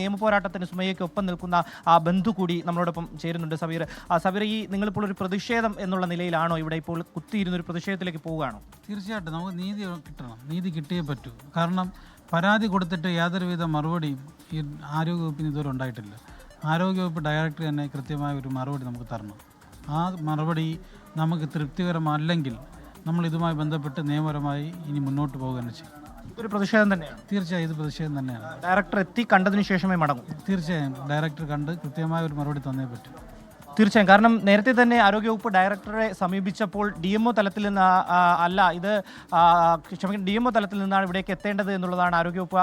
നിയമപോരാട്ടത്തിന് സുമയ്യയ്ക്ക് ഒപ്പം നിൽക്കുന്ന ബന്ധു കൂടി നമ്മളോടൊപ്പം ചേരുന്നുണ്ട്. സബീർ, ഈ നിങ്ങളിപ്പോൾ ഒരു പ്രതിഷേധം എന്നുള്ള നിലയിലാണോ ഇവിടെ ഇപ്പോൾ കുത്തിയിരുന്നൊരു പ്രതിഷേധത്തിലേക്ക് പോവുകയാണോ? തീർച്ചയായിട്ടും നമുക്ക് നീതി കിട്ടണം, നീതി കിട്ടിയേ പറ്റൂ. കാരണം പരാതി കൊടുത്തിട്ട് യാതൊരുവിധ മറുപടിയും ഈ ആരോഗ്യവകുപ്പിന് ഇതുവരെ ഉണ്ടായിട്ടില്ല. ആരോഗ്യവകുപ്പ് ഡയറക്ടർ തന്നെ കൃത്യമായ ഒരു മറുപടി നമുക്ക് തരണം. ആ മറുപടി നമുക്ക് തൃപ്തികരമല്ലെങ്കിൽ നമ്മൾ ഇതുമായി ബന്ധപ്പെട്ട് നിയമപരമായി ഇനി മുന്നോട്ട് പോകുകയാണ് ചെയ്യും. ഒരു പ്രതിഷേധം തന്നെയാണ്. തീർച്ചയായും ഇത് പ്രതിഷേധം തന്നെയാണ്. ഡയറക്ടർ എത്തി കണ്ടതിന് ശേഷമേ മടങ്ങും. തീർച്ചയായും ഡയറക്ടർ കണ്ട് കൃത്യമായ ഒരു മറുപടി തന്നേ പറ്റൂ. തീർച്ചയായും. കാരണം നേരത്തെ തന്നെ ആരോഗ്യവകുപ്പ് ഡയറക്ടറെ സമീപിച്ചപ്പോൾ DMO തലത്തിൽ നിന്ന് അല്ല ഇത് DMO തലത്തിൽ നിന്നാണ് ഇവിടേക്ക് എത്തേണ്ടത് എന്നുള്ളതാണ് ആരോഗ്യവകുപ്പ്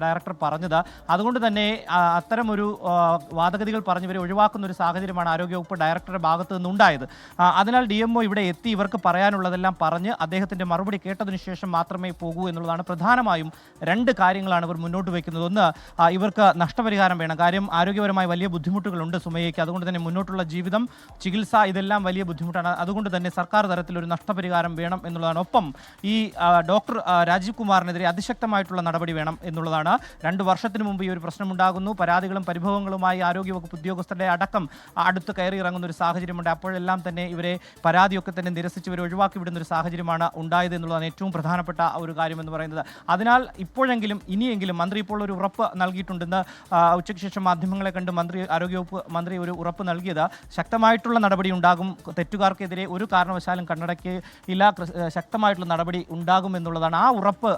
ഡയറക്ടർ പറഞ്ഞത്. അതുകൊണ്ട് തന്നെ അത്തരമൊരു വാദഗതികൾ പറഞ്ഞവരെ ഒഴിവാക്കുന്ന ഒരു സാഹചര്യമാണ് ആരോഗ്യവകുപ്പ് ഡയറക്ടറുടെ ഭാഗത്തു നിന്നുണ്ടായത്. അതിനാൽ DMO ഇവിടെ എത്തി ഇവർക്ക് പറയാനുള്ളതെല്ലാം പറഞ്ഞ് അദ്ദേഹത്തിൻ്റെ മറുപടി കേട്ടതിന് ശേഷം മാത്രമേ പോകൂ എന്നുള്ളതാണ്. പ്രധാനമായും രണ്ട് കാര്യങ്ങളാണ് ഇവർ മുന്നോട്ട് വയ്ക്കുന്നത്. ഒന്ന്, ഇവർക്ക് നഷ്ടപരിഹാരം വേണം. കാര്യം ആരോഗ്യപരമായി വലിയ ബുദ്ധിമുട്ടുകളുണ്ട് സുമയ്യയ്ക്ക്. അതുകൊണ്ട് തന്നെ മുന്നോട്ടുള്ള ജീവിതം, ചികിത്സ, ഇതെല്ലാം വലിയ ബുദ്ധിമുട്ടാണ്. അതുകൊണ്ട് തന്നെ സർക്കാർ തലത്തിലൊരു നഷ്ടപരിഹാരം വേണം എന്നുള്ളതാണ്. ഒപ്പം ഈ ഡോക്ടർ രാജീവ് കുമാറിനെതിരെ അതിശക്തമായിട്ടുള്ള നടപടി വേണം എന്നുള്ളതാണ്. 2 വർഷത്തിന് മുമ്പ് ഈ ഒരു പ്രശ്നമുണ്ടാകുന്നു. പരാതികളും പരിഭവങ്ങളുമായി ആരോഗ്യവകുപ്പ് ഉദ്യോഗസ്ഥരുടെ അടക്കം അടുത്ത് കയറി ഇറങ്ങുന്ന ഒരു സാഹചര്യമുണ്ട്. അപ്പോഴെല്ലാം തന്നെ ഇവരെ പരാതിയൊക്കെ തന്നെ നിരസിച്ച് ഇവരെ ഒഴിവാക്കി വിടുന്ന ഒരു സാഹചര്യമാണ് ഉണ്ടായത് എന്നുള്ളതാണ് ഏറ്റവും പ്രധാനപ്പെട്ട ഒരു കാര്യമെന്ന് പറയുന്നത്. അതിനാൽ ഇപ്പോഴെങ്കിലും ഇനിയെങ്കിലും മന്ത്രി ഇപ്പോൾ ഒരു ഉറപ്പ് നൽകിയിട്ടുണ്ടെന്ന് ഉച്ചയ്ക്ക് ശേഷം മാധ്യമങ്ങളെ കണ്ട് ആരോഗ്യവകുപ്പ് മന്ത്രി ഒരു ഉറപ്പ് നൽകിയത് ശക്തമായിട്ടുള്ള നടപടി ഉണ്ടാകും, തെറ്റുകാർക്കെതിരെ ഒരു കാരണവശാലും കണ്ണടക്കില്ല, ശക്തമായിട്ടുള്ള നടപടി ഉണ്ടാകും എന്നുള്ളതാണ്. ആ ഉറപ്പ്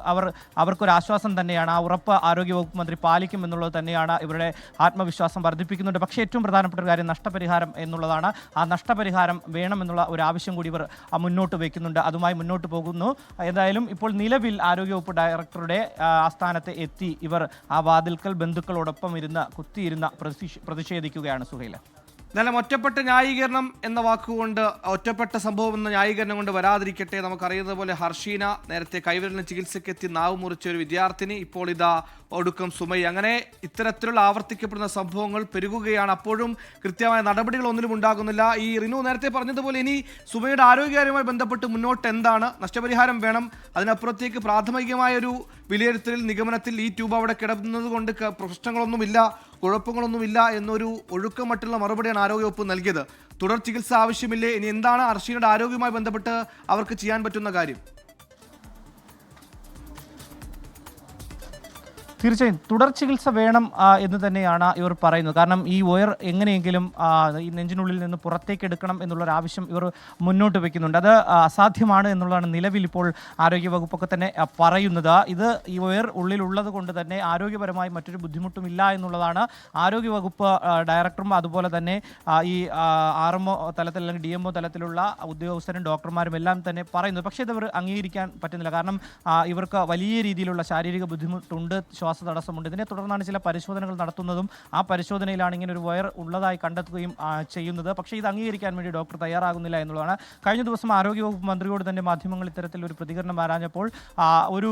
അവർക്കൊരു ആശ്വാസം തന്നെയാണ്. ആ ഉറപ്പ് ആരോഗ്യവകുപ്പ് മന്ത്രി പാലിക്കും എന്നുള്ളത് തന്നെയാണ് ഇവരുടെ ആത്മവിശ്വാസം വർദ്ധിപ്പിക്കുന്നുണ്ട്. പക്ഷേ ഏറ്റവും പ്രധാനപ്പെട്ട ഒരു കാര്യം നഷ്ടപരിഹാരം എന്നുള്ളതാണ്. ആ നഷ്ടപരിഹാരം വേണമെന്നുള്ള ഒരു ആവശ്യം കൂടി ഇവർ മുന്നോട്ട് വയ്ക്കുന്നുണ്ട്. അതുമായി മുന്നോട്ട് പോകുന്നു. എന്തായാലും ഇപ്പോൾ നിലവിൽ ആരോഗ്യവകുപ്പ് ഡയറക്ടറുടെ ആസ്ഥാനത്ത് എത്തി ഇവർ ആ വാതിൽക്കൽ ബന്ധുക്കളോടൊപ്പം കുത്തിയിരുന്ന് പ്രതിഷേധിക്കുകയാണ്. സുഹൈല, എന്നാലും ഒറ്റപ്പെട്ട ന്യായീകരണം എന്ന വാക്കുകൊണ്ട് ഒറ്റപ്പെട്ട സംഭവം എന്ന ന്യായീകരണം കൊണ്ട് വരാതിരിക്കട്ടെ. നമുക്കറിയുന്നത് പോലെ ഹർഷീന നേരത്തെ കൈവിരലിന് ചികിത്സയ്ക്കെത്തി നാവ് മുറിച്ച ഒരു വിദ്യാർത്ഥിനി, ഇപ്പോൾ ഇതാ ഒടുക്കം സുമയ്യ. അങ്ങനെ ഇത്തരത്തിലുള്ള ആവർത്തിക്കപ്പെടുന്ന സംഭവങ്ങൾ പെരുകുകയാണ്. അപ്പോഴും കൃത്യമായ നടപടികൾ ഒന്നിലും ഉണ്ടാകുന്നില്ല. ഈ റിനു നേരത്തെ പറഞ്ഞതുപോലെ ഇനി സുമയുടെ ആരോഗ്യകാര്യവുമായി ബന്ധപ്പെട്ട് മുന്നോട്ട് എന്താണ്? നഷ്ടപരിഹാരം വേണം. അതിനപ്പുറത്തേക്ക് പ്രാഥമികമായ ഒരു വിലയിരുത്തലിൽ നിഗമനത്തിൽ ഈ ട്യൂബ് അവിടെ കിടന്നത് കൊണ്ട് പ്രശ്നങ്ങളൊന്നുമില്ല, കുഴപ്പങ്ങളൊന്നുമില്ല എന്നൊരു ഒഴുക്കമട്ടുള്ള മറുപടിയാണ് ആരോഗ്യവകുപ്പ് നൽകിയത്. തുടർ ചികിത്സ ആവശ്യമില്ലേ? ഇനി എന്താണ് ഹർഷീനയുടെ ആരോഗ്യവുമായി ബന്ധപ്പെട്ട് അവർക്ക് ചെയ്യാൻ പറ്റുന്ന കാര്യം? തീർച്ചയായും തുടർ ചികിത്സ വേണം എന്ന് തന്നെയാണ് ഇവർ പറയുന്നത്. കാരണം ഈ വയർ എങ്ങനെയെങ്കിലും ഈ നെഞ്ചിനുള്ളിൽ നിന്ന് പുറത്തേക്ക് എടുക്കണം എന്നുള്ളൊരു ആവശ്യം ഇവർ മുന്നോട്ട് വയ്ക്കുന്നുണ്ട്. അത് അസാധ്യമാണ് എന്നുള്ളതാണ് നിലവിൽ ഇപ്പോൾ ആരോഗ്യവകുപ്പൊക്കെ തന്നെ പറയുന്നത്. ഇത് ഈ വയർ ഉള്ളിലുള്ളത് കൊണ്ട് തന്നെ ആരോഗ്യപരമായി മറ്റൊരു ബുദ്ധിമുട്ടും ഇല്ല എന്നുള്ളതാണ് ആരോഗ്യവകുപ്പ് ഡയറക്ടറും അതുപോലെ തന്നെ ഈ RMO തലത്തിൽ അല്ലെങ്കിൽ DMO തലത്തിലുള്ള ഉദ്യോഗസ്ഥരും ഡോക്ടർമാരും എല്ലാം തന്നെ പറയുന്നത്. പക്ഷേ ഇതവർ അംഗീകരിക്കാൻ പറ്റുന്നില്ല. കാരണം ഇവർക്ക് വലിയ രീതിയിലുള്ള ശാരീരിക ബുദ്ധിമുട്ടുണ്ട്, തടസ്സമുണ്ട്. ഇതിനെ തുടർന്നാണ് ചില പരിശോധനകൾ നടത്തുന്നതും ആ പരിശോധനയിലാണ് ഇങ്ങനെ ഒരു വയർ ഉള്ളതായി കണ്ടെത്തുകയും ചെയ്യുന്നത്. പക്ഷേ ഇത് അംഗീകരിക്കാൻ വേണ്ടി ഡോക്ടർ തയ്യാറാകുന്നില്ല എന്നുള്ളതാണ്. കഴിഞ്ഞ ദിവസം ആരോഗ്യവകുപ്പ് മന്ത്രിയോട് തന്നെ മാധ്യമങ്ങൾ ഇത്തരത്തിൽ ഒരു പ്രതികരണം ആരാഞ്ഞപ്പോൾ ഒരു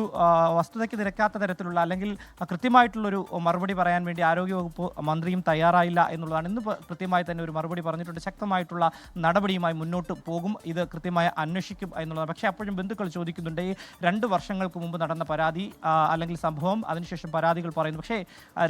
വസ്തുതയ്ക്ക് നിരക്കാത്ത തരത്തിലുള്ള അല്ലെങ്കിൽ കൃത്യമായിട്ടുള്ളൊരു മറുപടി പറയാൻ വേണ്ടി ആരോഗ്യവകുപ്പ് മന്ത്രിയും തയ്യാറായില്ല എന്നുള്ളതാണ്. ഇന്ന് കൃത്യമായി തന്നെ ഒരു മറുപടി പറഞ്ഞിട്ടുണ്ട്. ശക്തമായിട്ടുള്ള നടപടിയുമായി മുന്നോട്ട് പോകും, ഇത് കൃത്യമായി അന്വേഷിക്കും എന്നുള്ളതാണ്. പക്ഷേ അപ്പോഴും ബന്ധുക്കൾ ചോദിക്കുന്നുണ്ട്, ഈ 2 വർഷങ്ങൾക്ക് മുമ്പ് നടന്ന പരാതി അല്ലെങ്കിൽ സംഭവം, അതിനുശേഷം പരാതികൾ പറയുന്നു. പക്ഷേ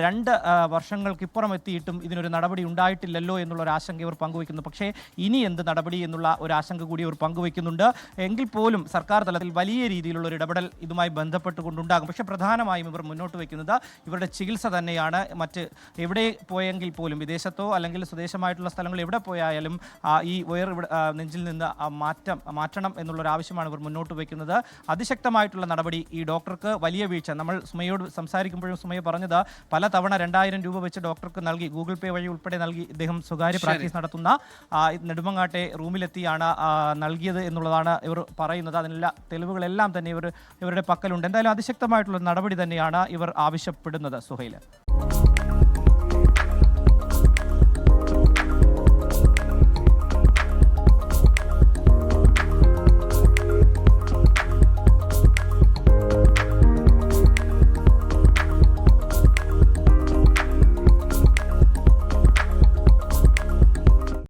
2 വർഷങ്ങൾക്കിപ്പുറം എത്തിയിട്ടും ഇതിനൊരു നടപടി ഉണ്ടായിട്ടില്ലല്ലോ എന്നുള്ളൊരു ആശങ്ക ഇവർ പങ്കുവയ്ക്കുന്നു. പക്ഷേ ഇനി എന്ത് നടപടി എന്നുള്ള ഒരു ആശങ്ക കൂടി ഇവർ പങ്കുവയ്ക്കുന്നുണ്ട്. എങ്കിൽ പോലും സർക്കാർ തലത്തിൽ വലിയ രീതിയിലുള്ള ഒരു ഇടപെടൽ ഇതുമായി ബന്ധപ്പെട്ടുകൊണ്ടുണ്ടാകും. പക്ഷേ പ്രധാനമായും ഇവർ മുന്നോട്ട് വയ്ക്കുന്നത് ഇവരുടെ ചികിത്സ തന്നെയാണ്. മറ്റ് എവിടെ പോയെങ്കിൽ പോലും, വിദേശത്തോ അല്ലെങ്കിൽ സ്വദേശമായിട്ടുള്ള സ്ഥലങ്ങൾ എവിടെ പോയാലും ഈ വയർ നെഞ്ചിൽ നിന്ന് മാറ്റണം എന്നുള്ളൊരു ആവശ്യമാണ് ഇവർ മുന്നോട്ട് വയ്ക്കുന്നത്. അതിശക്തമായിട്ടുള്ള നടപടി. ഈ ഡോക്ടർക്ക് വലിയ വീഴ്ച. നമ്മൾ സുമയോട് സംസാരിക്കുമ്പോഴും സുമയ്യ പറഞ്ഞത് പല തവണ 2000 രൂപ വെച്ച് ഡോക്ടർക്ക് നൽകി, ഗൂഗിൾ പേ വഴി ഉൾപ്പെടെ നൽകി ഇദ്ദേഹം സ്വകാര്യ പ്രാക്ടീസ് നടത്തുന്ന നെടുമങ്ങാട്ടെ റൂമിലെത്തിയാണ് നൽകിയത് എന്നുള്ളതാണ് ഇവർ പറയുന്നത്. അതിനുള്ള തെളിവുകളെല്ലാം തന്നെ ഇവരുടെ പക്കലുണ്ട്. എന്തായാലും അതിശക്തമായിട്ടുള്ള നടപടി തന്നെയാണ് ഇവർ ആവശ്യപ്പെടുന്നത്. സുഹൈല.